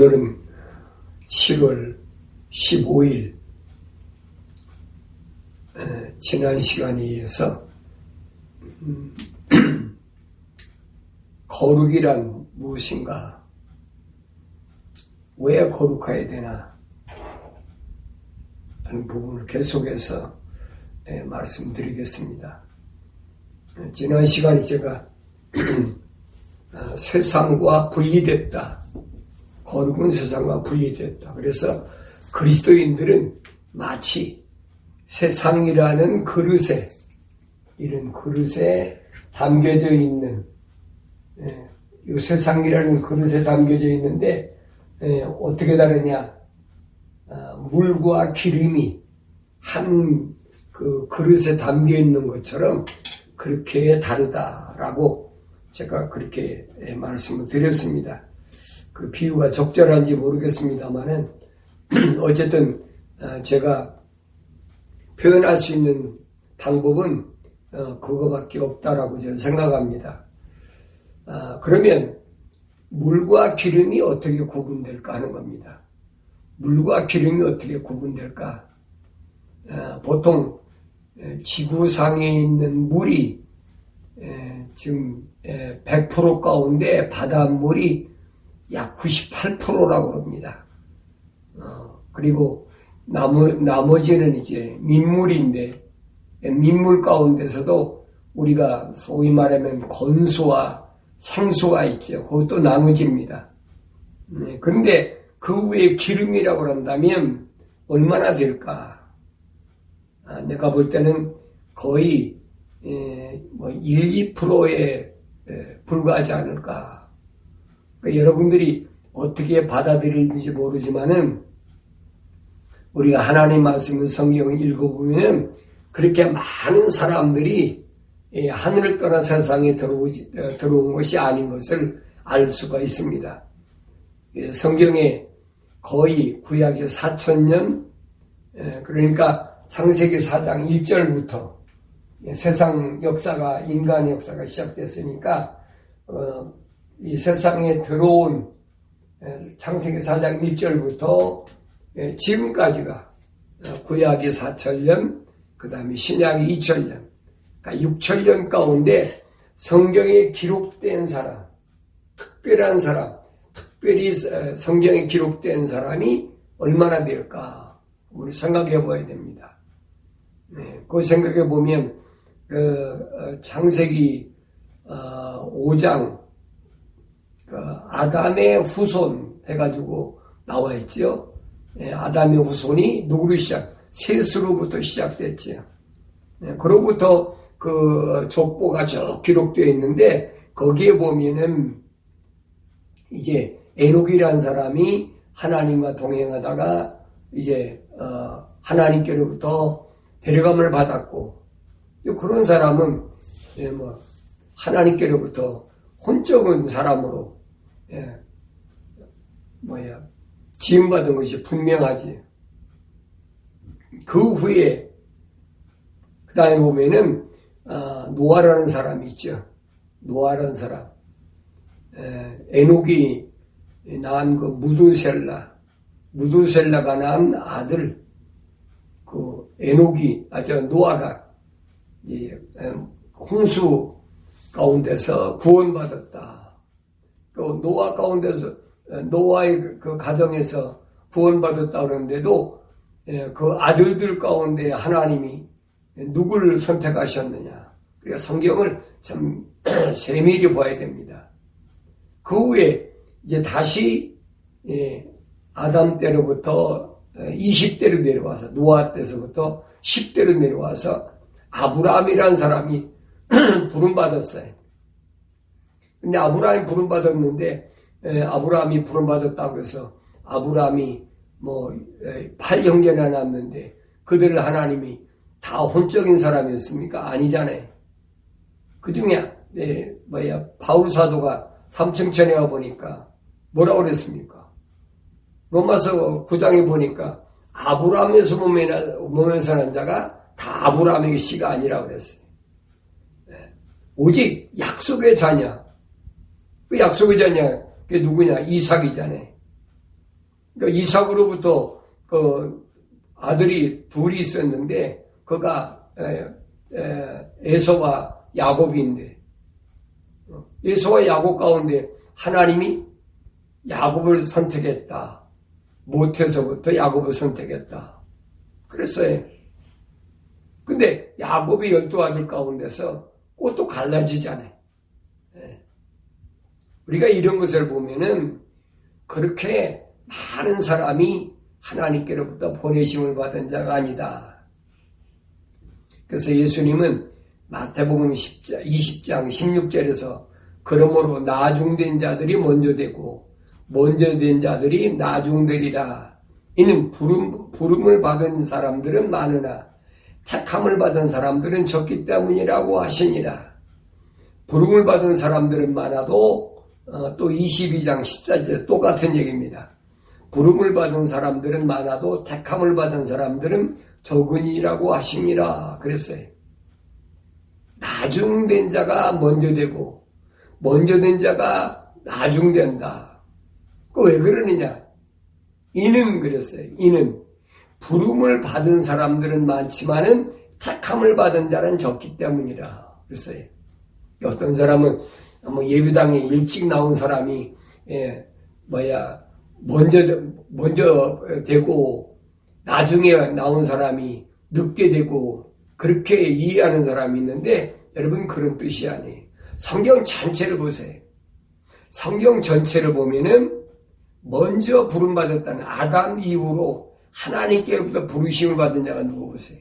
오늘은 7월 15일 지난 시간에 이어서 거룩이란 무엇인가, 왜 거룩해야 되나 하는 부분을 계속해서 말씀드리겠습니다. 지난 시간에 제가 세상과 분리됐다, 거룩은 세상과 분리됐다. 그래서 그리스도인들은 마치 세상이라는 그릇에, 이런 그릇에 담겨져 있는, 이 세상이라는 그릇에 담겨져 있는데 어떻게 다르냐? 물과 기름이 한 그 그릇에 담겨 있는 것처럼 그렇게 다르다라고 제가 그렇게 말씀을 드렸습니다. 그 비유가 적절한지 모르겠습니다만은 어쨌든 제가 표현할 수 있는 방법은 그거밖에 없다라고 저는 생각합니다. 그러면 물과 기름이 어떻게 구분될까 하는 겁니다. 물과 기름이 어떻게 구분될까? 보통 지구상에 있는 물이 지금 100% 가운데 바닷물이 약 98%라고 합니다. 그리고 나머지는 이제 민물인데, 민물 가운데서도 우리가 소위 말하면 건수와 생수가 있죠. 그것도 나눠집니다. 그런데 그 외에 기름이라고 한다면 얼마나 될까? 내가 볼 때는 거의 1, 2%에 불과하지 않을까. 그러니까 여러분들이 어떻게 받아들일지 모르지만은 우리가 하나님 말씀을 성경을 읽어보면 그렇게 많은 사람들이 하늘을 떠나 세상에 들어온 것이 아닌 것을 알 수가 있습니다. 성경에 거의 구약의 4000년, 그러니까 창세기 4장 1절부터 세상 역사가, 인간의 역사가 시작됐으니까 이 세상에 들어온 창세기 4장 1절부터 지금까지가 구약이 4000년, 그 다음에 신약이 2000년, 그러니까 6000년 가운데 성경에 기록된 사람, 특별한 사람, 특별히 성경에 기록된 사람이 얼마나 될까? 우리 생각해 봐야 됩니다. 그 생각해 보면 창세기 5장 아담의 후손 해가지고 나와 있죠. 아담의 후손이 누구로 셋으로부터 시작됐지요. 그로부터 그 족보가 쭉 기록되어 있는데 거기에 보면은 이제 에녹이라는 사람이 하나님과 동행하다가 이제 하나님께로부터 데려감을 받았고, 그런 사람은 하나님께로부터 혼적인 사람으로 지음받은 것이 분명하지. 그 후에 그 다음에 보면은 노아라는 사람이 있죠. 노아라는 사람, 에녹이 낳은 그 무두셀라가 낳은 아들, 그 에녹이, 노아가 이제 홍수 가운데서 구원받았다. 또 노아 가운데서, 노아의 그 가정에서 구원받았다 그러는데도 그 아들들 가운데 하나님이 누구를 선택하셨느냐. 그러니까 성경을 참 세밀히 봐야 됩니다. 그 후에 이제 다시 아담 때로부터 20대로 내려와서, 노아 때서부터 10대로 내려와서 아브라함이라는 사람이 부름받았어요. 근데 아브라함이 부름받았는데 아브라함이 부름받았다고 해서 아브라함이 8형제나 낳았는데 그들을 하나님이 다 혼적인 사람이었습니까? 아니잖아요. 그 중에 바울 사도가 삼층천에 와보니까 뭐라고 그랬습니까? 로마서 9장에 보니까 아브라함에서 몸에서 난 자가 다 아브라함의 씨가 아니라고 그랬어요. 오직 약속의 자냐. 그 약속의 자냐, 그게 누구냐? 이삭이잖아요. 그러니까 이삭으로부터 그 아들이 둘이 있었는데 그가 에서와 야곱인데 에서와 야곱 가운데 하나님이 야곱을 선택했다. 못해서부터 야곱을 선택했다. 그랬어요. 근데 야곱의 12아들 가운데서 꽃도 갈라지잖아요. 우리가 이런 것을 보면은 그렇게 많은 사람이 하나님께로부터 보내심을 받은 자가 아니다. 그래서 예수님은 마태복음 20장 16절에서 그러므로 나중된 자들이 먼저 되고 먼저 된 자들이 나중되리라. 이는 부름을 받은 사람들은 많으나 택함을 받은 사람들은 적기 때문이라고 하시니라. 부름을 받은 사람들은 많아도 또 22장 14절 똑같은 얘기입니다. 부름을 받은 사람들은 많아도 택함을 받은 사람들은 적으니라고 하시니라 그랬어요. 나중된 자가 먼저 되고 먼저 된 자가 나중된다. 그 왜 그러느냐? 이는 그랬어요. 이는 부름을 받은 사람들은 많지만은 택함을 받은 자는 적기 때문이라 그랬어요. 어떤 사람은 뭐 예배당에 일찍 나온 사람이 먼저 되고 나중에 나온 사람이 늦게 되고 그렇게 이해하는 사람이 있는데 여러분 그런 뜻이 아니에요. 성경 전체를 보세요. 성경 전체를 보면은 먼저 부름받았다는 아담 이후로 하나님께로부터 부르심을 받은 자가 누구 보세요.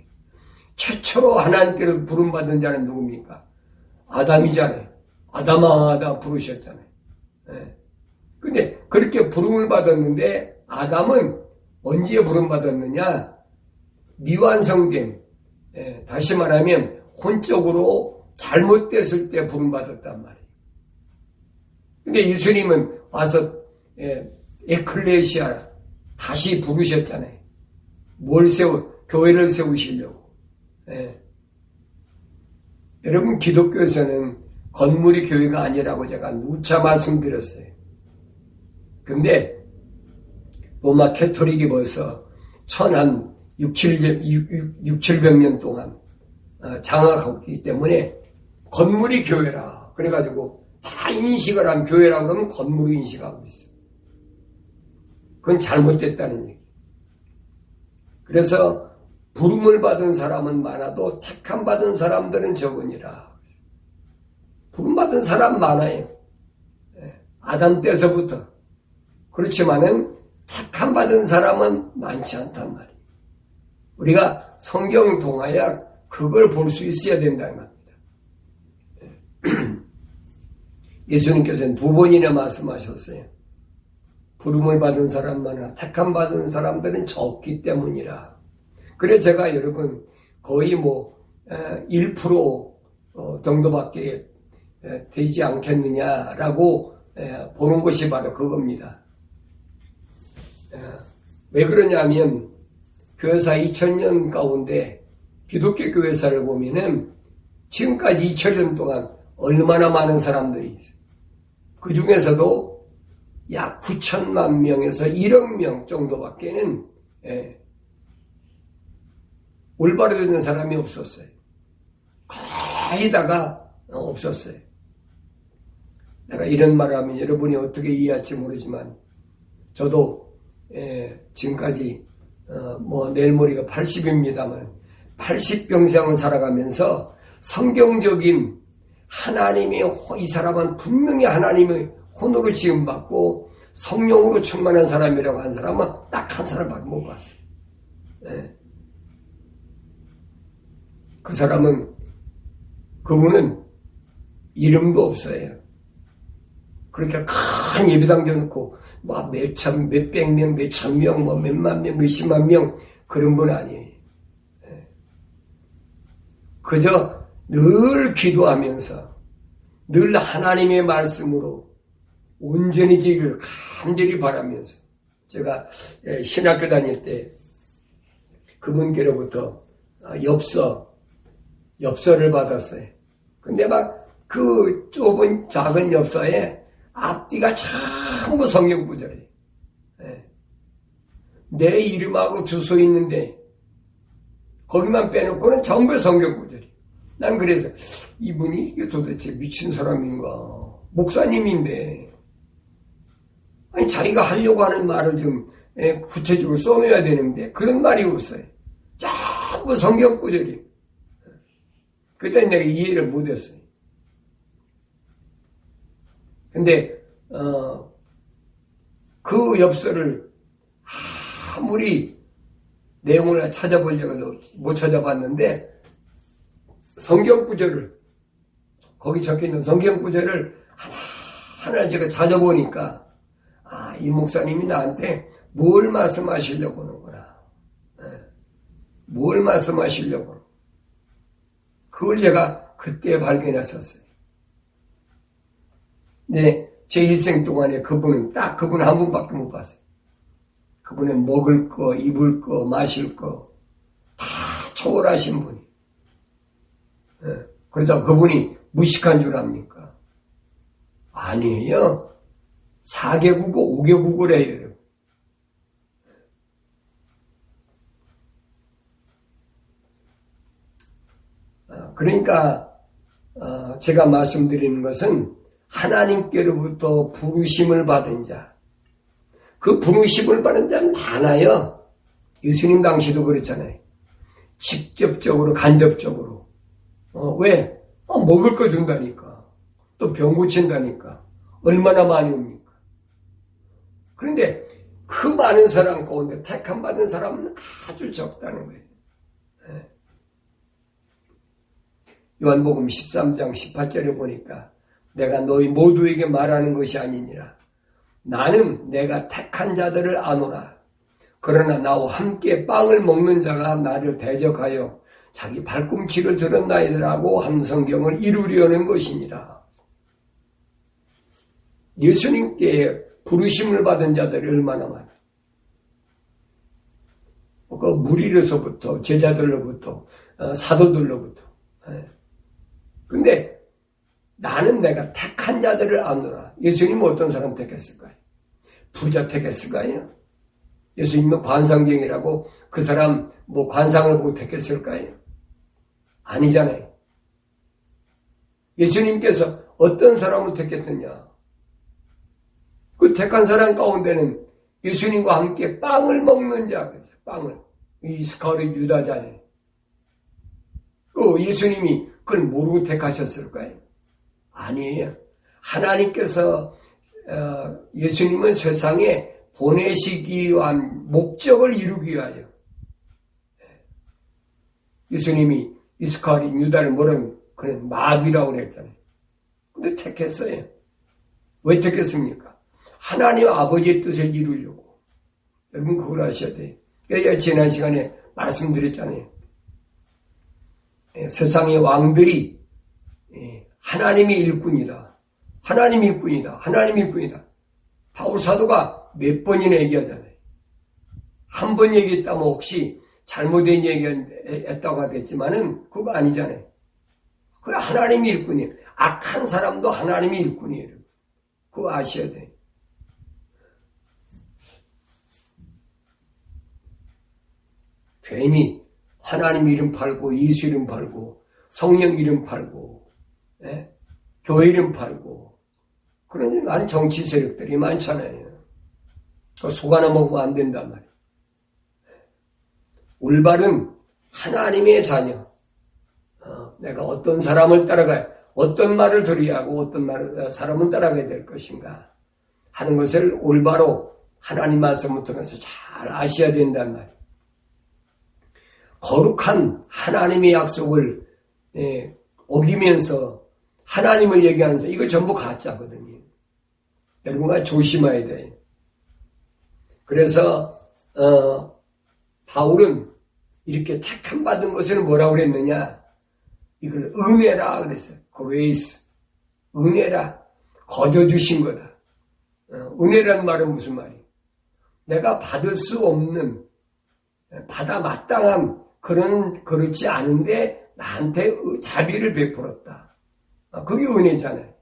최초로 하나님께로 부름받은 자는 누굽니까? 아담이잖아요. 아담아 부르셨잖아요. 근데 그렇게 부름을 받았는데 아담은 언제 부름받았느냐? 미완성된, 다시 말하면 혼적으로 잘못됐을 때 부름받았단 말이에요. 근데 예수님은 와서 에클레시아 다시 부르셨잖아요. 교회를 세우시려고. 여러분 기독교에서는 건물이 교회가 아니라고 제가 누차 말씀드렸어요. 근데 로마 캐토릭이 벌써 600년 동안 장악하고 있기 때문에 건물이 교회라 그래가지고 다 인식을 한 교회라고 그러면 건물을 인식하고 있어요. 그건 잘못됐다는 얘기. 그래서 부름을 받은 사람은 많아도 택함 받은 사람들은 적으니라. 부름받은 사람 많아요. 아담 때서부터. 그렇지만은 택함 받은 사람은 많지 않단 말이에요. 우리가 성경을 통하여 그걸 볼 수 있어야 된다는 겁니다. 예수님께서는 2번이나 말씀하셨어요. 부름을 받은 사람 많아 택함 받은 사람들은 적기 때문이라. 그래 제가 여러분 거의 1% 정도밖에 되지 않겠느냐라고 보는 것이 바로 그겁니다. 왜 그러냐면 교회사 2000년 가운데 기독교 교회사를 보면은 지금까지 2000년 동안 얼마나 많은 사람들이 있어요. 그 중에서도 약 9천만 명에서 1억 명 정도밖에는 올바로 되는 사람이 없었어요. 거의 다가 없었어요. 내가 이런 말을 하면 여러분이 어떻게 이해할지 모르지만 저도 지금까지 내일 모레가 80입니다만 80평생을 살아가면서 성경적인 하나님의 이 사람은 분명히 하나님의 혼으로 지음받고 성령으로 충만한 사람이라고 한 사람은 딱 한 사람밖에 못 봤어요. 그 사람은 그분은 이름도 없어요. 그렇게 큰 예배당 져놓고 몇백 명, 몇천 명, 몇만 명, 몇십만 명 그런 분 아니에요. 그저 늘 기도하면서 늘 하나님의 말씀으로 온전히 지기를 간절히 바라면서 제가 신학교 다닐 때 그분께로부터 엽서를 받았어요. 근데 그 좁은 작은 엽서에 앞뒤가 전부 성경 구절이에요. 내 이름하고 주소 있는데 거기만 빼놓고는 전부 성경 구절이. 난 그래서 이분이 이게 도대체 미친 사람인가? 목사님인데 아니 자기가 하려고 하는 말을 좀 구체적으로 써내야 되는데 그런 말이 없어요. 전부 성경 구절이. 그때 내가 이해를 못했어요. 근데 그 엽서를 아무리 내용을 찾아보려고 해도 못 찾아봤는데 성경 구절을 거기 적혀있는 성경 구절을 하나하나 제가 찾아보니까 이 목사님이 나한테 뭘 말씀하시려고 하는구나. 뭘 말씀하시려고. 그걸 제가 그때 발견했었어요. 네, 제 일생 동안에 그분 한 분밖에 못 봤어요. 그분은 먹을 거, 입을 거, 마실 거 다 초월하신 분이. 그러다 그분이 무식한 줄 압니까? 아니에요. 4개국어, 5개국어를 해요. 그러니까 제가 말씀드리는 것은 하나님께로부터 부르심을 받은 자, 그 부르심을 받은 자는 많아요. 예수님 당시도 그랬잖아요. 직접적으로 간접적으로. 왜? 먹을 거 준다니까. 또 병 고친다니까. 얼마나 많이 옵니까? 그런데 그 많은 사람 가운데 택함 받은 사람은 아주 적다는 거예요. 요한복음 13장 18절에 보니까 내가 너희 모두에게 말하는 것이 아니니라. 나는 내가 택한 자들을 아노라. 그러나 나와 함께 빵을 먹는 자가 나를 대적하여 자기 발꿈치를 들었나이더라고 한 성경을 이루려는 것이니라. 예수님께 부르심을 받은 자들이 얼마나 많아요. 그 무리로서부터 제자들로부터 사도들로부터. 근데 나는 내가 택한 자들을 아노라. 예수님은 어떤 사람 택했을까요? 부자 택했을까요? 예수님은 관상쟁이라고 그 사람 관상을 보고 택했을까요? 아니잖아요. 예수님께서 어떤 사람을 택했느냐? 그 택한 사람 가운데는 예수님과 함께 빵을 먹는 자, 빵을. 이스카리 유다자예요. 그 예수님이 그걸 모르고 택하셨을까요? 아니에요. 하나님께서 예수님은 세상에 보내시기 위한 목적을 이루기 위하여 예수님이 이스카리 유다를 뭐라고 그는 마귀라고 그랬잖아요. 근데 택했어요. 왜 택했습니까? 하나님 아버지의 뜻을 이루려고. 여러분 그걸 아셔야 돼요. 제가 지난 시간에 말씀드렸잖아요. 세상의 왕들이 하나님의 일꾼이다. 하나님 일꾼이다. 하나님 일꾼이다. 바울 사도가 몇 번이나 얘기하잖아요. 한 번 얘기했다면 혹시 잘못된 얘기했다고 하겠지만은 그거 아니잖아요. 그게 하나님의 일꾼이에요. 악한 사람도 하나님의 일꾼이에요. 그거 아셔야 돼요. 괜히 하나님 이름 팔고 예수 이름 팔고 성령 이름 팔고 교회 이름 팔고 그러니 난 정치 세력들이 많잖아요. 속 하나 먹으면 안 된단 말이에요. 올바른 하나님의 자녀. 내가 어떤 사람을 따라가야 어떤 말을 들어야 하고 어떤 사람을 따라가야 될 것인가 하는 것을 올바로 하나님 말씀을 통해서 잘 아셔야 된단 말이에요. 거룩한 하나님의 약속을 어기면서 하나님을 얘기하면서 이거 전부 가짜거든요. 여러분과 조심해야 돼요. 그래서 바울은 이렇게 택함 받은 것을 뭐라고 그랬느냐? 이걸 은혜라 그랬어요. grace. 은혜라. 거저주신 거다. 은혜라는 말은 무슨 말이에요? 내가 받을 수 없는 받아 마땅한 그렇지 않은데 나한테 자비를 베풀었다. 그게 은혜잖아요.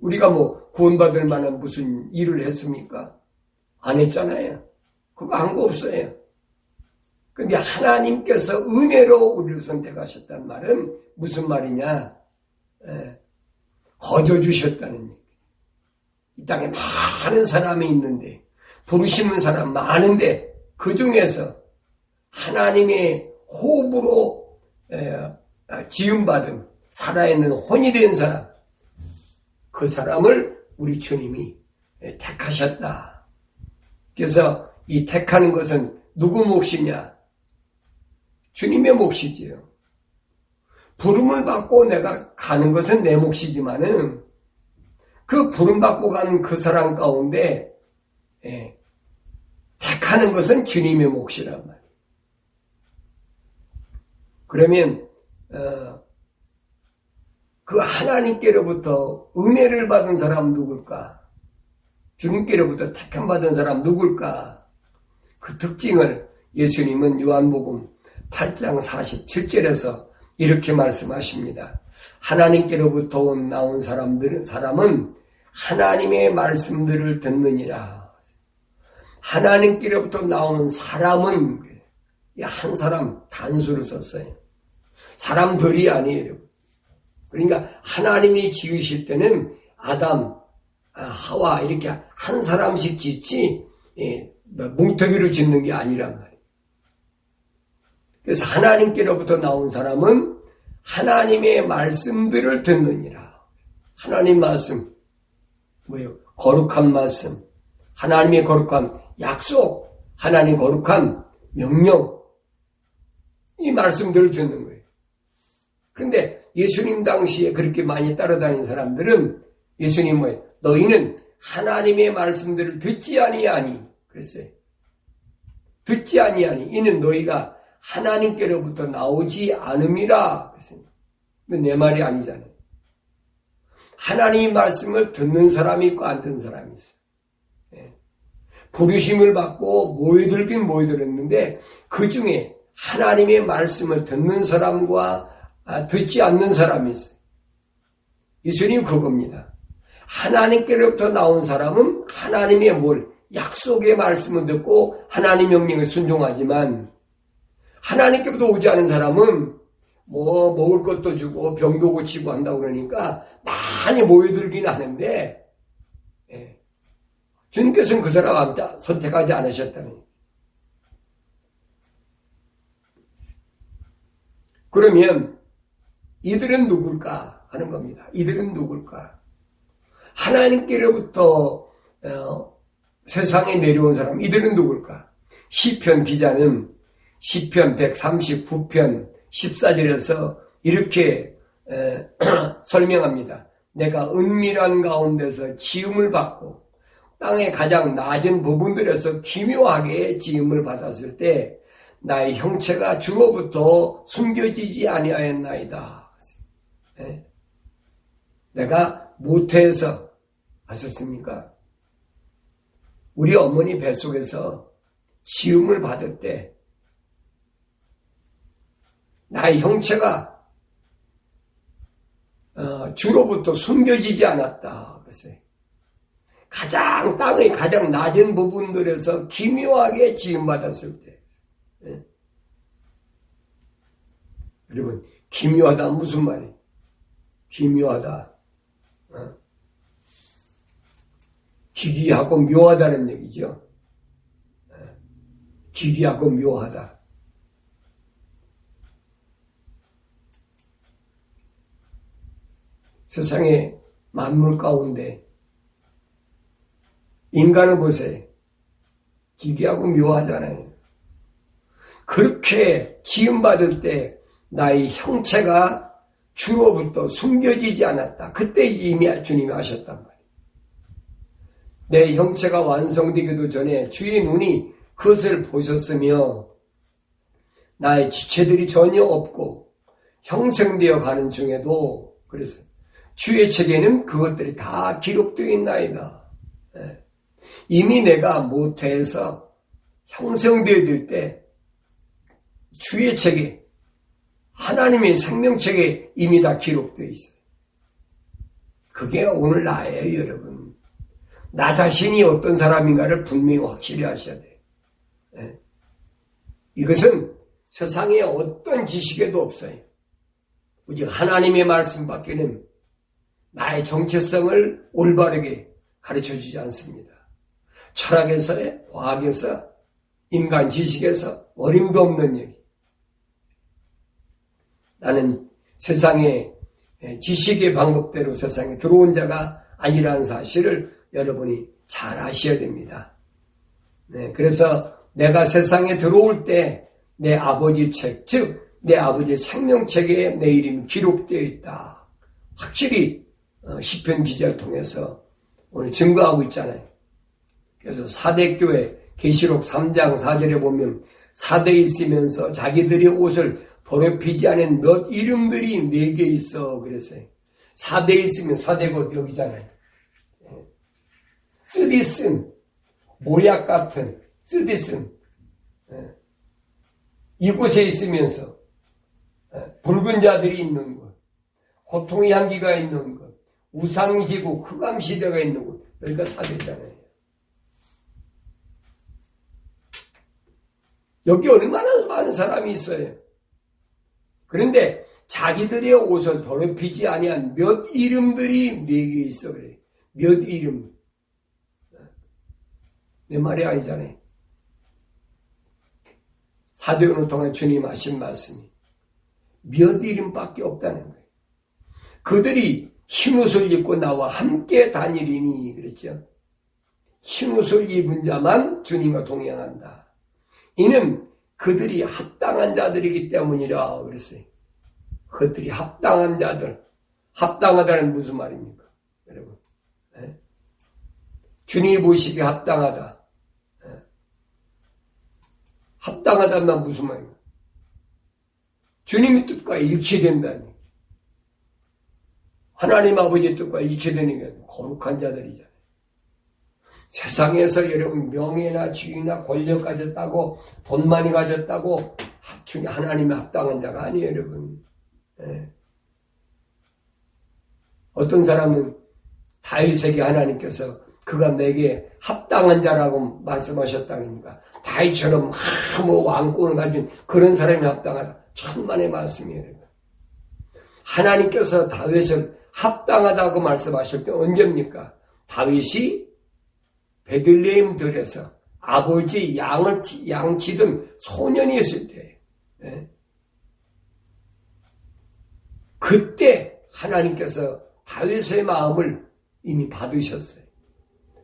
우리가 구원받을 만한 무슨 일을 했습니까? 안 했잖아요. 그거 한 거 없어요. 근데 하나님께서 은혜로 우리를 선택하셨단 말은 무슨 말이냐? 거저 주셨다는 얘기. 이 땅에 많은 사람이 있는데, 부르시는 사람 많은데, 그 중에서 하나님의 호흡으로 지음받은 살아있는 혼이 된 사람, 그 사람을 우리 주님이 택하셨다. 그래서 이 택하는 것은 누구 몫이냐? 주님의 몫이지요. 부름을 받고 내가 가는 것은 내 몫이지만은 그 부름 받고 가는 그 사람 가운데 택하는 것은 주님의 몫이란 말이에요. 그러면 그 하나님께로부터 은혜를 받은 사람 누굴까? 주님께로부터 택함 받은 사람 누굴까? 그 특징을 예수님은 요한복음 8장 47절에서 이렇게 말씀하십니다. 하나님께로부터 나온 사람은 하나님의 말씀들을 듣느니라. 하나님께로부터 나오는 사람은 한 사람 단수를 썼어요. 사람들이 아니에요. 그러니까 하나님이 지으실 때는 아담, 하와 이렇게 한 사람씩 짓지 뭉텅이로 짓는 게 아니란 말이에요. 그래서 하나님께로부터 나온 사람은 하나님의 말씀들을 듣느니라. 하나님 말씀, 뭐예요? 거룩한 말씀, 하나님의 거룩한 약속, 하나님의 거룩한 명령, 이 말씀들을 듣는 거예요. 그런데 예수님 당시에 그렇게 많이 따라다니는 사람들은 예수님 뭐예요? 너희는 하나님의 말씀들을 듣지 아니하니 그랬어요. 듣지 아니하니 이는 너희가 하나님께로부터 나오지 않음이라. 근데 내 말이 아니잖아요. 하나님의 말씀을 듣는 사람이 있고 안 듣는 사람이 있어요. 부르심을 받고 모여들긴 모여들었는데 그 중에 하나님의 말씀을 듣는 사람과 듣지 않는 사람이 있어요. 예수님 그겁니다. 하나님께로부터 나온 사람은 하나님의 약속의 말씀을 듣고 하나님 명령에 순종하지만 하나님께부터 오지 않은 사람은 먹을 것도 주고 병도 고치고 한다고 그러니까 많이 모여들긴 하는데 주님께서는 그 사람 선택하지 않으셨다는. 그러면 이들은 누굴까 하는 겁니다. 이들은 누굴까? 하나님께로부터 세상에 내려온 사람, 이들은 누굴까? 시편 기자는 시편 139편 14절에서 이렇게 설명합니다. 내가 은밀한 가운데서 지음을 받고 땅의 가장 낮은 부분들에서 기묘하게 지음을 받았을 때 나의 형체가 주로부터 숨겨지지 아니하였나이다. 내가 모태에서 하셨습니까? 우리 어머니 뱃속에서 지음을 받을 때 나의 형체가 주로부터 숨겨지지 않았다. 그랬어요. 땅의 가장 낮은 부분들에서 기묘하게 지음받았을 때. 여러분, 기묘하다 무슨 말이에요? 기묘하다. 기괴하고 묘하다는 얘기죠. 기괴하고 묘하다. 세상의 만물 가운데 인간을 보세요. 기괴하고 묘하잖아요. 그렇게 지음받을 때 나의 형체가 주로부터 숨겨지지 않았다. 그때 이미 주님이 하셨단 말이에요. 내 형체가 완성되기도 전에 주의 눈이 그것을 보셨으며 나의 지체들이 전혀 없고 형성되어 가는 중에도 그래서 주의 책에는 그것들이 다 기록되어 있나이다. 이미 내가 모태에서 형성되어질 때 주의 책에 하나님의 생명책에 이미 다 기록되어 있어요. 그게 오늘 나예요, 여러분. 나 자신이 어떤 사람인가를 분명히 확실히 하셔야 돼요. 이것은 세상에 어떤 지식에도 없어요. 오직 하나님의 말씀밖에는 나의 정체성을 올바르게 가르쳐주지 않습니다. 철학에서, 과학에서, 인간 지식에서 어림도 없는 얘기. 나는 세상의 지식의 방법대로 세상에 들어온 자가 아니라는 사실을 여러분이 잘 아셔야 됩니다. 그래서 내가 세상에 들어올 때 내 아버지 책, 즉 내 아버지의 생명책에 내 이름이 기록되어 있다. 확실히 시편 기자를 통해서 오늘 증거하고 있잖아요. 그래서 사대교회 계시록 3장 4절에 보면 사대에 있으면서 자기들의 옷을 더럽히지 않은 몇 이름들이 내게 있어 그랬어요. 사대에 있으면 사대가 여기잖아요. 쓰디쓴, 모략 같은 쓰디쓴 이곳에 있으면서 붉은 자들이 있는 곳, 고통의 향기가 있는 곳, 우상지고 흑암시대가 있는 곳, 여기가 사대잖아요. 여기 얼마나 많은 사람이 있어요. 그런데 자기들의 옷을 더럽히지 아니한 몇 이름들이 내게 있어 그래. 몇 이름. 내 말이 아니잖아요. 사도행전을 통해 주님 하신 말씀이 몇 이름밖에 없다는 거예요. 그들이 흰옷을 입고 나와 함께 다니리니 그랬죠. 흰옷을 입은 자만 주님과 동행한다. 이는 그들이 합당한 자들이기 때문이라 그랬어요. 그들이 합당한 자들. 합당하다는 무슨 말입니까? 여러분. 주님이 보시기에 합당하다. 합당하다면 무슨 말입니까? 주님의 뜻과 일치된다니. 하나님 아버지의 뜻과 일치되는 거룩한 자들이잖아요. 세상에서 여러분 명예나 지위나 권력 가졌다고 돈 많이 가졌다고 하나님의 합당한 자가 아니에요, 여러분. 어떤 사람은 다윗에게 하나님께서 그가 내게 합당한 자라고 말씀하셨다니까 다윗처럼 왕권을 가진 그런 사람이 합당하다. 천만의 말씀이에요. 하나님께서 다윗을 합당하다고 말씀하실 때 언제입니까? 다윗이 베들레헴 들에서 아버지 양 치던 소년이 있을 때 그때 하나님께서 다윗의 마음을 이미 받으셨어요.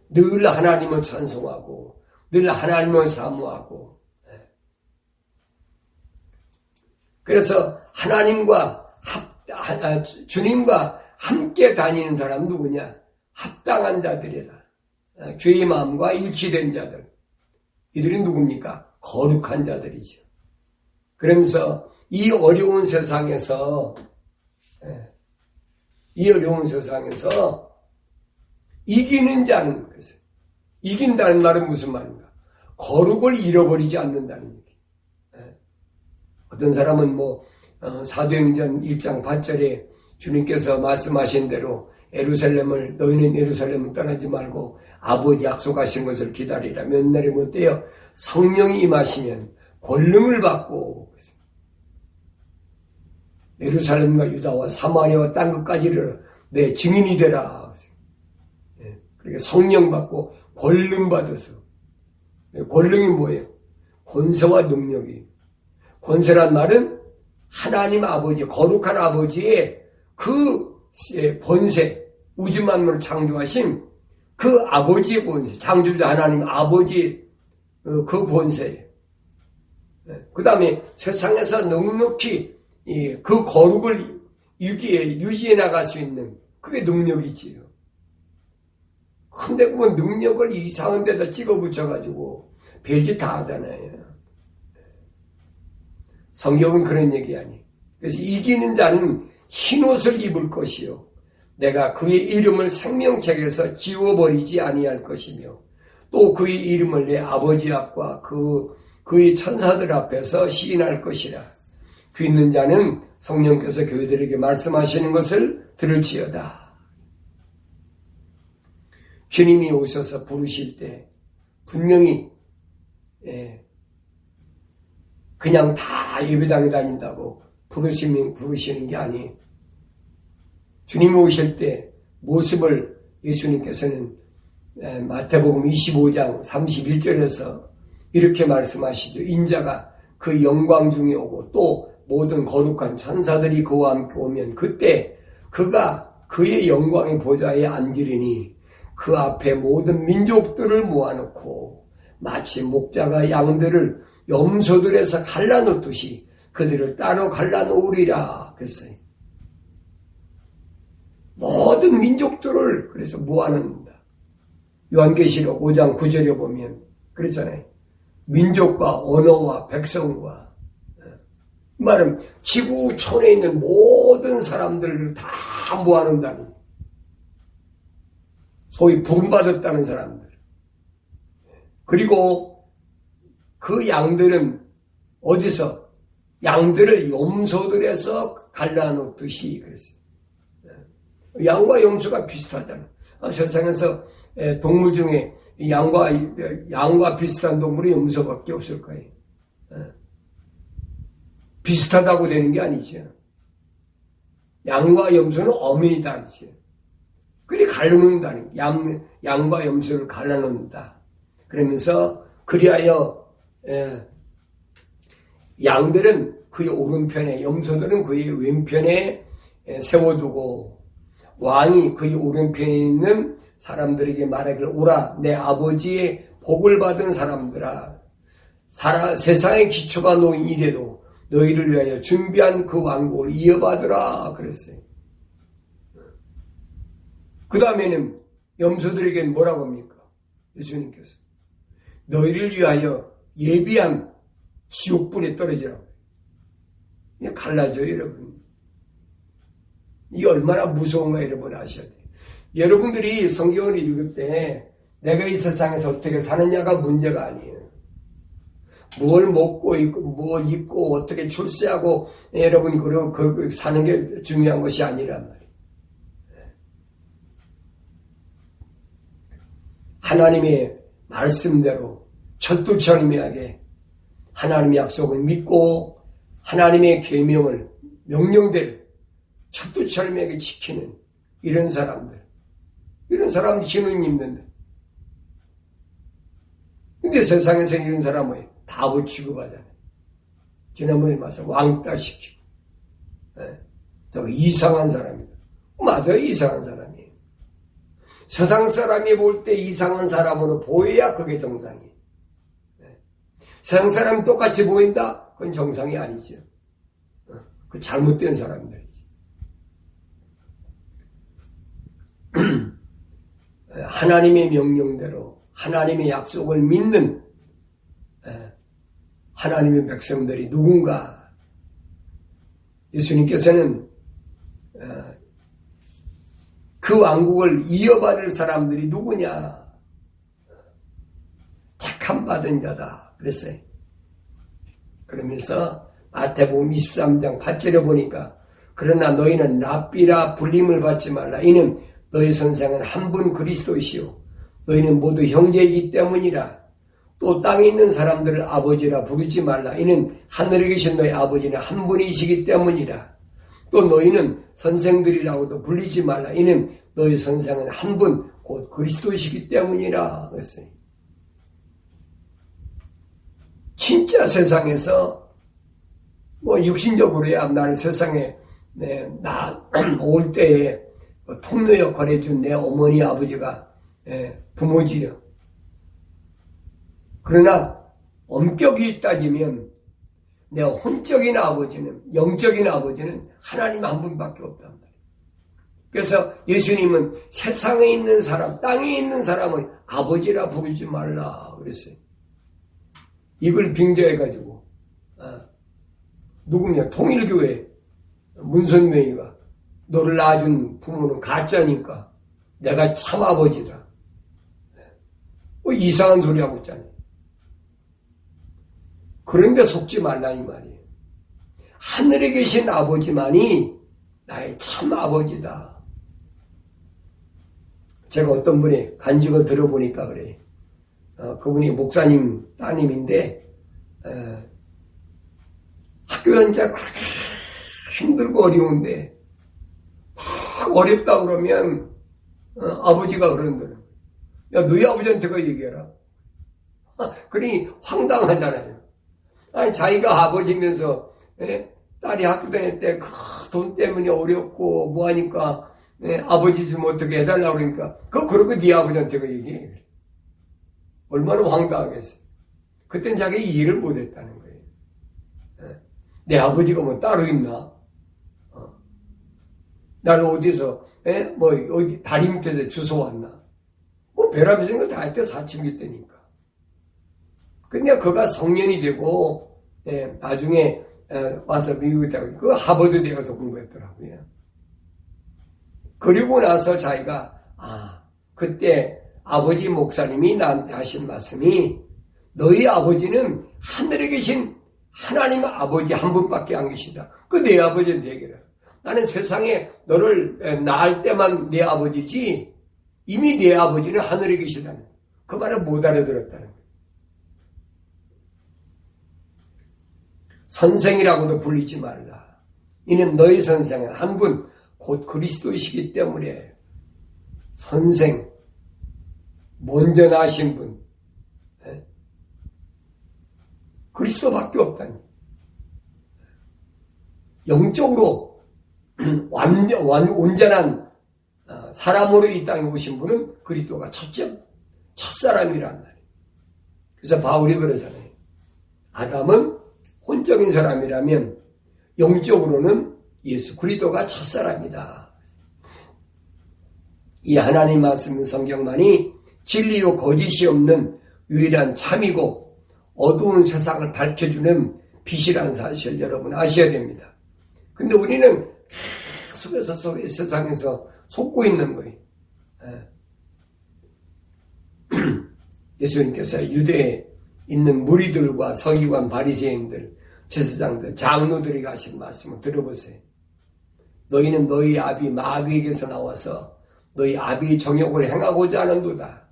늘 하나님을 찬송하고 늘 하나님을 사모하고 그래서 주님과 함께 다니는 사람 누구냐? 합당한 자들이다. 주의 마음과 일치된 자들. 이들이 누굽니까? 거룩한 자들이죠. 그러면서 이 어려운 세상에서 이기는 자는 것을 이긴다는 말은 무슨 말인가? 거룩을 잃어버리지 않는다는 얘기. 어떤 사람은 사도행전 1장 8절에 주님께서 말씀하신 대로 너희는 예루살렘을 떠나지 말고 아버지 약속하신 것을 기다리라. 몇 날이 못되어 성령이 임하시면 권능을 받고 예루살렘과 유다와 사마리아와 땅 끝까지를 내 증인이 되라. 그러니까 성령 받고 권능 받아서. 권능이 뭐예요? 권세와 능력이. 권세란 말은 하나님 아버지, 거룩한 아버지의 그 권세, 우주 만물을 창조하신 그 아버지의 권세, 창조자 하나님 아버지의 그 권세. 그 다음에 세상에서 넉넉히 그 거룩을 유지해 나갈 수 있는 그게 능력이지요. 근데 그 능력을 이상한 데다 찍어 붙여가지고 별짓 다 하잖아요. 성경은 그런 얘기 아니에요. 그래서 이기는 자는 흰옷을 입을 것이요. 내가 그의 이름을 생명책에서 지워버리지 아니할 것이며 또 그의 이름을 내 아버지 앞과 그의 천사들 앞에서 시인할 것이라. 귀 있는 자는 성령께서 교회들에게 말씀하시는 것을 들을지어다. 주님이 오셔서 부르실 때 분명히 그냥 다 예배당에 다닌다고 부르시는 게 아니에요. 주님이 오실 때 모습을 예수님께서는 마태복음 25장 31절에서 이렇게 말씀하시죠. 인자가 그 영광 중에 오고 또 모든 거룩한 천사들이 그와 함께 오면 그때 그가 그의 영광의 보좌에 앉으리니 그 앞에 모든 민족들을 모아놓고 마치 목자가 양들을 염소들에서 갈라놓듯이 그들을 따로 갈라놓으리라 그랬어요. 모든 민족들을 그래서 모아놓는다. 요한계시록 5장 9절에 보면 그랬잖아요. 민족과 언어와 백성과, 이 말은 지구촌에 있는 모든 사람들을 다 모아놓는다는, 소위 부름받았다는 사람들. 그리고 그 양들은 어디서? 양들을 염소들에서 갈라놓듯이 그랬어요. 양과 염소가 비슷하잖아요. 세상에서 동물 중에 양과 비슷한 동물이 염소밖에 없을 거예요. 비슷하다고 되는 게 아니죠. 양과 염소는 엄연히 다르죠. 그리 갈라놓는다는, 양과 염소를 갈라놓는다. 그러면서 그리하여 양들은 그의 오른편에, 염소들은 그의 왼편에 세워두고 왕이 그의 오른편에 있는 사람들에게 말하기를 오라 내 아버지의 복을 받은 사람들아 세상의 기초가 놓인 이래도 너희를 위하여 준비한 그 왕국을 이어받으라 그랬어요. 그 다음에는 염소들에게 뭐라고 합니까? 예수님께서 너희를 위하여 예비한 지옥불에 떨어지라고. 이게 갈라져요 여러분. 이게 얼마나 무서운가 여러분 아셔야 돼요. 여러분들이 성경을 읽을 때 내가 이 세상에서 어떻게 사느냐가 문제가 아니에요. 뭘 먹고 있고 뭘 입고 어떻게 출세하고 여러분 그 사는 게 중요한 것이 아니란 말이에요. 하나님의 말씀대로 철두철미하게 하나님의 약속을 믿고 하나님의 계명을 명령대로 철두철미하게 지키는 이런 사람들 힘은 있는데 근데 세상에서 이런 사람을 바보 취급하잖아요. 지난번에 말씀 왕따 시키고 저 이상한 사람이다. 맞아요. 이상한 사람이에요. 세상 사람이 볼 때 이상한 사람으로 보여야 그게 정상이에요. 세상 사람이 똑같이 보인다? 그건 정상이 아니죠. 그 잘못된 사람들이지. 하나님의 명령대로 하나님의 약속을 믿는 하나님의 백성들이 누군가. 예수님께서는 그 왕국을 이어받을 사람들이 누구냐? 택함 받은 자다 그랬어요. 그러면서 마태복음 23장 8절에 보니까 그러나 너희는 랍비라 불림을 받지 말라. 이는 너희 선생은 한 분 그리스도시요 너희는 모두 형제이기 때문이라. 또 땅에 있는 사람들을 아버지라 부르지 말라. 이는 하늘에 계신 너희 아버지는 한 분이시기 때문이라. 또 너희는 선생들이라고도 불리지 말라. 이는 너희 선생은 한 분 곧 그리스도이시기 때문이라 그랬어요. 진짜 세상에서 육신적으로야 나를 세상에 올 때에 통로 역할을 해준 내 어머니 아버지가 부모지요. 그러나 엄격히 따지면 내 혼적인 아버지는, 영적인 아버지는 하나님 한 분밖에 없단 말이에요. 그래서 예수님은 세상에 있는 사람, 땅에 있는 사람을 아버지라 부르지 말라 그랬어요. 이걸 빙자해가지고 누구냐? 통일교회 문선명이가 너를 낳아준 부모는 가짜니까 내가 참 아버지다. 이상한 소리 하고 있잖아요. 그런데 속지 말라 이 말이에요. 하늘에 계신 아버지만이 나의 참 아버지다. 제가 어떤 분이 간증을 들어보니까 그래요. 그분이 목사님 따님인데 학교 다니자 그렇게 힘들고 어려운데 막 어렵다 그러면 아버지가 그런다는 야, 너희 아버지한테 그 얘기해라. 그러니 황당하잖아요. 아니 자기가 아버지면서 딸이 학교 다닐 때 돈 때문에 어렵고 뭐하니까 아버지 좀 어떻게 해달라고 그러니까 그러고 네 아버지한테 그 얘기해. 얼마나 황당하겠어요. 그땐 자기 이해를 못했다는 거예요. 내 아버지가 뭐 따로 있나? 나는 어디서 어디 다리 밑에서 주워왔나? 뭐 별함이 생각 다 할 때 사춘기 때니까. 근데 그가 성년이 되고 나중에 와서 미국에 있다가 그 하버드대 가서 공부했더라고요. 그리고 나서 자기가 그때 아버지 목사님이 나한테 하신 말씀이 너희 아버지는 하늘에 계신 하나님 아버지 한 분밖에 안 계시다. 그 내 아버지한테 얘기를 해. 나는 세상에 너를 낳을 때만 내 아버지지 이미 내 아버지는 하늘에 계시다는 그 말을 못 알아들었다는 거예요. 선생이라고도 불리지 말라. 이는 너희 선생은 한 분 곧 그리스도이시기 때문에 선생 먼저 나신 분 그리스도밖에 없다니. 영적으로 온전한 사람으로 이 땅에 오신 분은 그리스도가 첫사람이란 말이에요. 그래서 바울이 그러잖아요. 아담은 혼적인 사람이라면 영적으로는 예수 그리스도가 첫사람이다. 이 하나님 말씀 성경만이 진리요 거짓이 없는 유일한 참이고 어두운 세상을 밝혀주는 빛이라는 사실 여러분 아셔야 됩니다. 근데 우리는 계속해서 세상에서 속고 있는 거예요. 예수님께서 유대에 있는 무리들과 서기관 바리새인들, 제사장들, 장로들에게 하신 말씀을 들어보세요. 너희는 너희 아비 마귀에게서 나와서 너희 아비의 정욕을 행하고자 하는도다.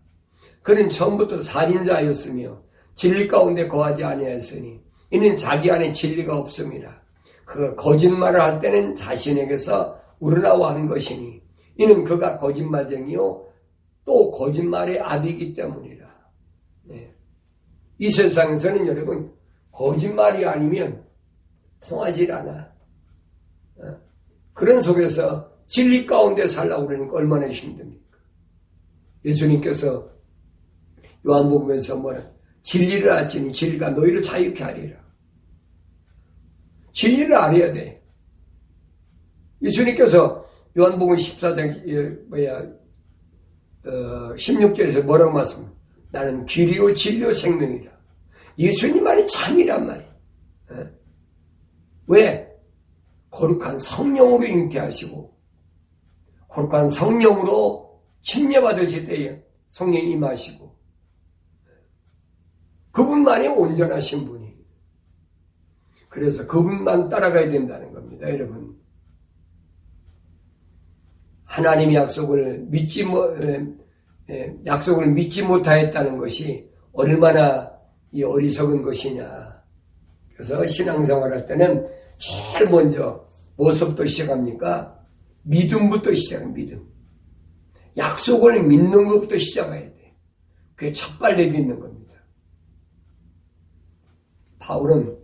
그는 처음부터 살인자였으며 진리 가운데 거하지 아니하였으니 이는 자기 안에 진리가 없음이라. 그가 거짓말을 할 때는 자신에게서 우러나와 한 것이니 이는 그가 거짓말쟁이요 또 거짓말의 아비이기 때문이라. 이 세상에서는 여러분 거짓말이 아니면 통하지 않아. 그런 속에서 진리 가운데 살라고 그러니까 얼마나 힘듭니까? 예수님께서 요한복음에서 뭐라 진리를 알지니 진리가 너희를 자유케 하리라. 진리를 알아야 돼. 예수님께서 요한복음 14장 16절에서 뭐라고 말씀합니까? 나는 길이요 진리요 생명이라. 예수님만이 참이란 말이에요. 왜? 거룩한 성령으로 잉태하시고 거룩한 성령으로 침례받으실 때에 성령이 임하시고 그분만이 온전하신 분이. 그래서 그분만 따라가야 된다는 겁니다. 여러분. 하나님의 약속을 믿지 못하였다는 것이 얼마나 이 어리석은 것이냐. 그래서 신앙생활 할 때는 제일 먼저 무엇부터 시작합니까? 믿음부터 시작합니다. 믿음. 약속을 믿는 것부터 시작해야 돼. 그게 첫 발레 딛는 겁니다. 바울은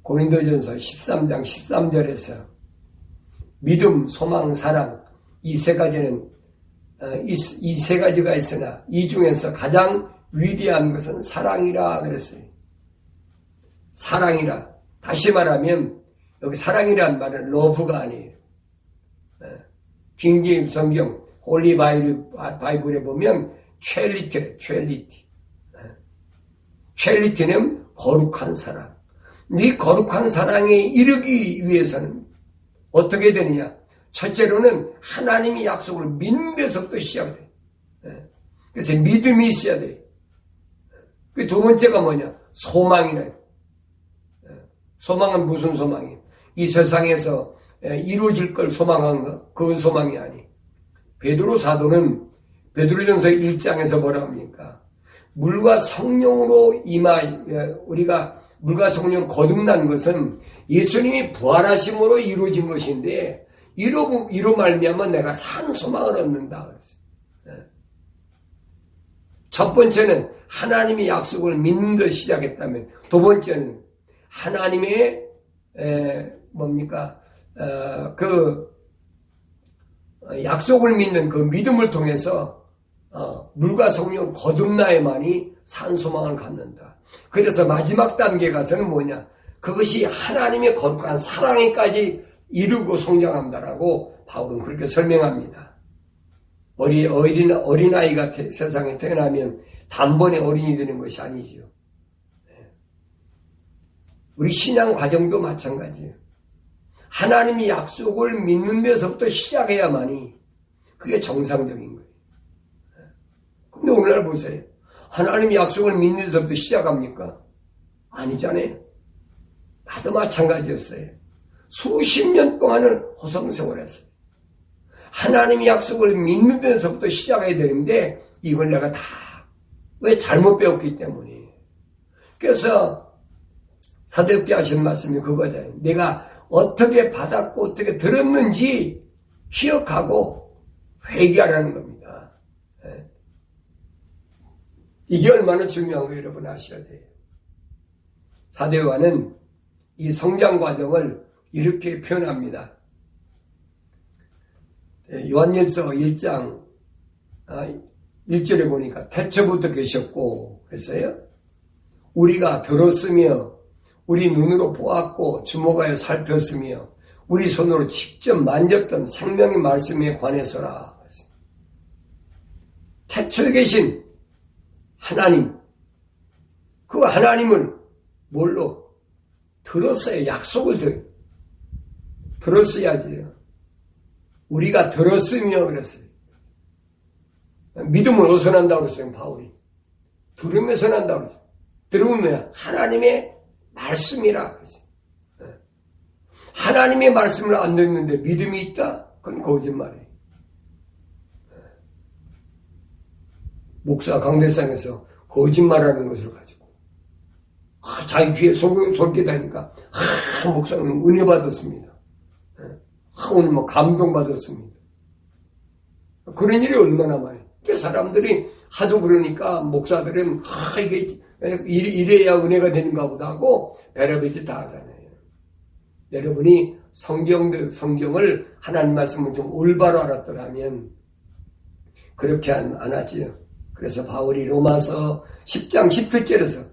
고린도전서 13장 13절에서 믿음, 소망, 사랑 이 세 가지는 이 세 가지가 있으나 이 중에서 가장 위대한 것은 사랑이라 그랬어요. 사랑이라. 다시 말하면 여기 사랑이란 말은 러브가 아니에요. 킹제임스 성경 홀리 바이블에 보면 첼리티는 거룩한 사랑. 이 거룩한 사랑에 이르기 위해서는 어떻게 되느냐? 첫째로는 하나님이 약속을 믿는 데서부터 시작돼. 그래서 믿음이 있어야 돼. 그 두 번째가 뭐냐? 소망이네. 소망은 무슨 소망이에요? 이 세상에서 이루어질 걸 소망한 거, 그건 소망이 아니. 베드로 사도는 베드로전서 1장에서 뭐라 합니까? 물과 성령으로 우리가 물과 성령으로 거듭난 것은 예수님이 부활하심으로 이루어진 것인데 이로 말미암아 내가 산 소망을 얻는다 그랬어요. 첫 번째는 하나님의 약속을 믿는 걸 시작했다면, 두 번째는 하나님의 약속을 믿는 그 믿음을 통해서 물과 성령 거듭나야만이 산 소망을 갖는다. 그래서 마지막 단계 가서는 뭐냐? 그것이 하나님의 거룩한 사랑에까지 이루고 성장한다라고 바울은 그렇게 설명합니다. 어린아이가 세상에 태어나면 단번에 어린이 되는 것이 아니지요. 우리 신앙 과정도 마찬가지예요. 하나님이 약속을 믿는 데서부터 시작해야만이 그게 정상적인 거예요. 근데 오늘날 보세요. 하나님이 약속을 믿는 데서부터 시작합니까? 아니잖아요. 나도 마찬가지였어요. 수십 년 동안을 호성생활했어요. 하나님이 약속을 믿는 데서부터 시작해야 되는데 이걸 내가 다 왜 잘못 배웠기 때문에. 그래서 사도행전에 하신 말씀이 그거잖아요. 내가 어떻게 받았고 어떻게 들었는지 기억하고 회개하라는 겁니다. 이게 얼마나 중요한 거 여러분 아셔야 돼요. 사도 요한은 이 성장 과정을 이렇게 표현합니다. 요한일서 1장 1절에 보니까 태초부터 계셨고 그랬어요. 우리가 들었으며 우리 눈으로 보았고 주목하여 살폈으며 우리 손으로 직접 만졌던 생명의 말씀에 관해서라. 태초에 계신 하나님, 그 하나님을 뭘로? 들었어요. 약속을 들었어야지요. 우리가 들었으며 그랬어요. 믿음을 어디서 난다고 그랬어요, 바울이. 들으면서 난다고 그랬어요. 들으면 하나님의 말씀이라 그랬어요. 하나님의 말씀을 안 듣는데 믿음이 있다? 그건 거짓말이에요. 목사 강대상에서 거짓말하는 것을 가지고 자기 귀에 솔깃하니까 목사는 은혜 받았습니다. 오늘 감동받았습니다. 그런 일이 얼마나 많아요. 사람들이 하도 그러니까 목사들은 이게 이래야 은혜가 되는가 보다 하고 베라베지 다 하잖아요. 여러분이 성경을 하나님 말씀을 좀 올바로 알았더라면 그렇게 안 하지요. 그래서 바울이 로마서 10장 17절에서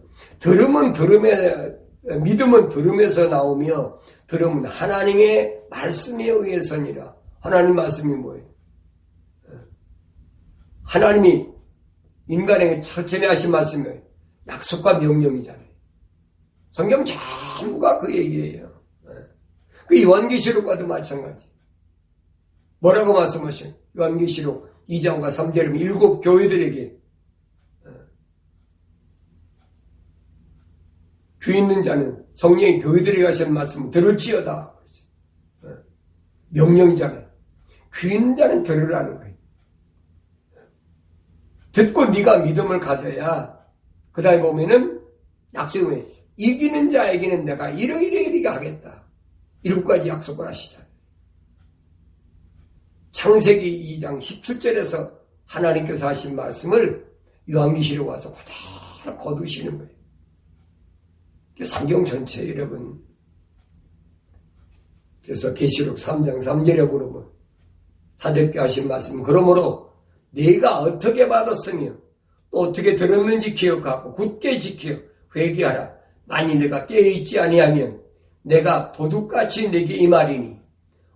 믿음은 들음에서 나오며 들음은 하나님의 말씀에 의해서니라. 하나님 말씀이 뭐예요? 하나님이 인간에게 전에 하신 말씀이 약속과 명령이잖아요. 성경 전부가 그 얘기예요. 그 요한계시록과도 마찬가지. 뭐라고 말씀하셔요? 요한계시록 2장과 3절이면 7 교회들에게 귀 있는 자는 성령이 교회들에게 하시는 말씀을 들을지어다. 명령이잖아요. 귀 있는 자는 들으라는 거예요. 듣고 네가 믿음을 가져야 그 다음에 보면은 약속을 이기는 자에게는 내가 이러이러이러게 하겠다. 7가지 약속을 하시잖아요. 창세기 2장 17절에서 하나님께서 하신 말씀을 요한계시록 와서 그대로 거두시는 거예요. 성경 전체 여러분. 그래서 계시록 3장 3절에 보면 사도행전에 하신 말씀 그러므로 네가 어떻게 받았으며 또 어떻게 들었는지 기억하고 굳게 지켜 회개하라. 만일 내가 깨어있지 아니하면 내가 도둑같이 내게 임하리니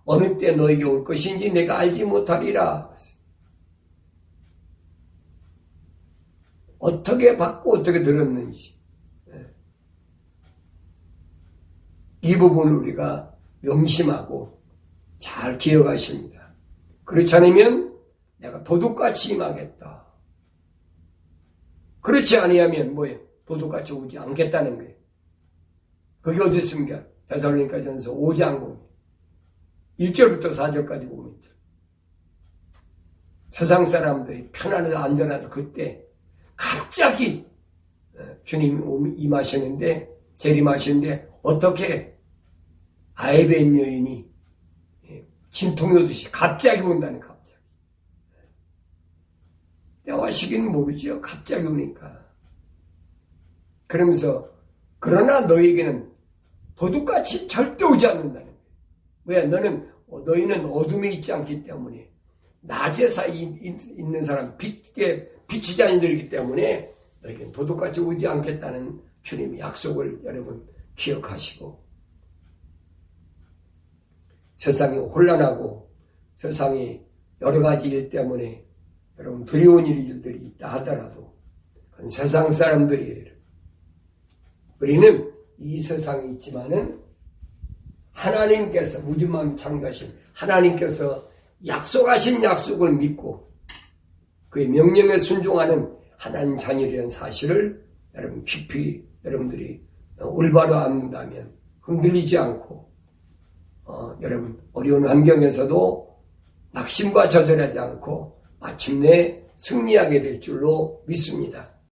어느 때 너에게 올 것인지 내가 알지 못하리라. 어떻게 받고 어떻게 들었는지 이 부분을 우리가 명심하고 잘 기억하십니다. 그렇지 않으면 내가 도둑같이 임하겠다. 그렇지 아니하면 뭐예요? 도둑같이 오지 않겠다는 거예요. 그게 어디 있습니까? 데살로니가전서 5장 보면 1절부터 4절까지 보면 세상 사람들이 편안하고 안전하다 그때 갑자기 주님이 임하셨는데 재림하시는데 어떻게 아이벤 여인이 진통이 오듯이 갑자기 온다는, 갑자기. 때와 시기는 모르죠. 갑자기 오니까. 그러면서 그러나 너에게는 도둑같이 절대 오지 않는다는 거예요. 왜? 너희는 어둠에 있지 않기 때문에, 낮에 있는 사람, 빛에 비치지 않는 자이기 때문에 너희는 도둑같이 오지 않겠다는 주님의 약속을 여러분 기억하시고, 세상이 혼란하고 세상이 여러 가지 일 때문에 여러분 두려운 일들이 있다 하더라도 그건 세상 사람들이에요. 우리는 이 세상에 있지만은 하나님께서, 무지만 창조하신 하나님께서 약속하신 약속을 믿고 그의 명령에 순종하는 하나님 자녀라는 사실을 여러분 깊이 여러분들이 올바로 안는다면 흔들리지 않고 여러분 어려운 환경에서도 낙심과 좌절하지 않고 마침내 승리하게 될 줄로 믿습니다.